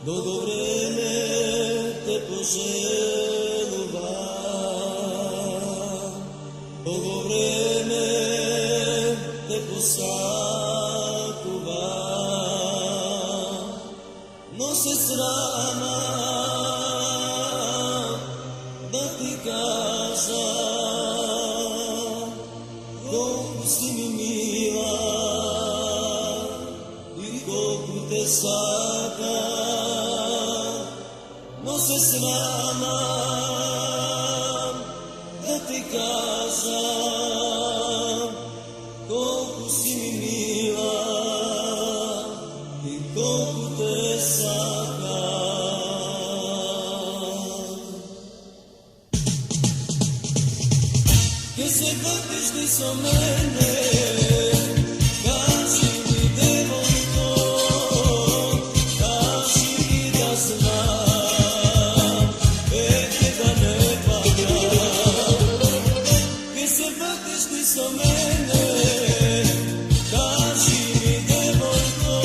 Dugo vreme te poželuvam, dugo vreme te posakuvam, no se sramam da ti kažem koliko si mi mila i koliko te sakam, no se sramam da ti kažem koliko si mi mila i koliko te sakam. Kad se vrtiš ti so mene, kaži mi devojko, kaži mi da znam, veke da ne padam. Kad se vrtiš ti so mene, kaži mi devojko,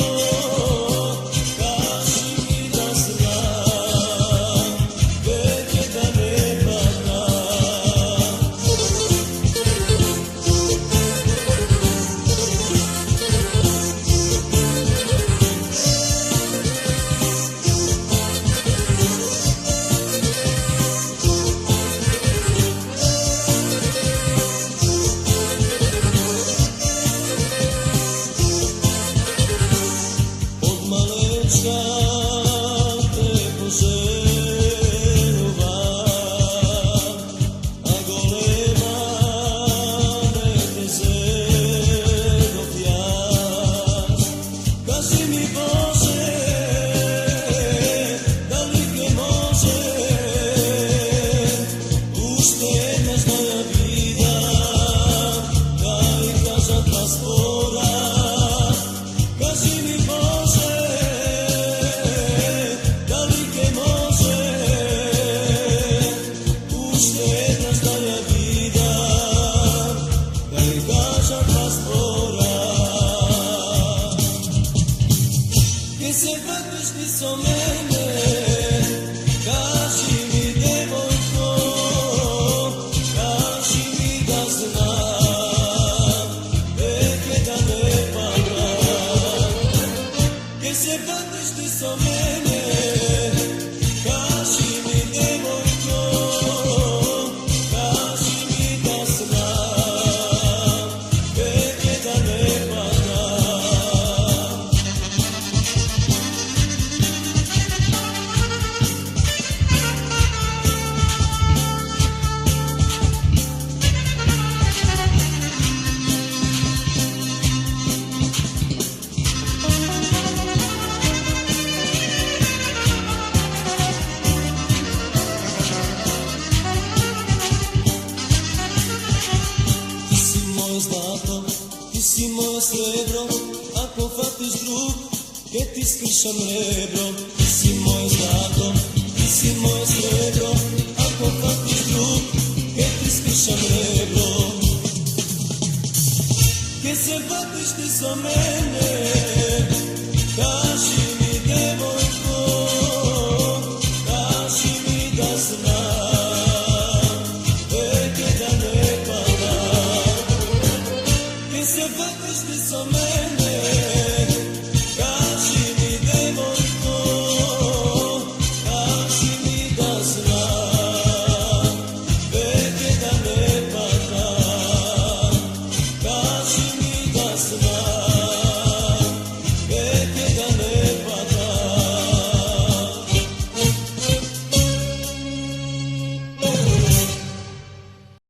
kaži mi da znam, veke da ne padam. Kad se vrtiš ti so mene, kaži mi devojko, kaži mi da znam, veke da ne padam. Kad se vrtiš ti so mene, kaži mi devojko, kaži mi da znam, veke da ne padam. Ti si moje srebro, ako fatiš drug, ke ti skršam rebro. Ti si moje zlato, ti si moje srebro, ako fatiš drug, ke ti skršam rebro. Ke se vrtiš ti so mene,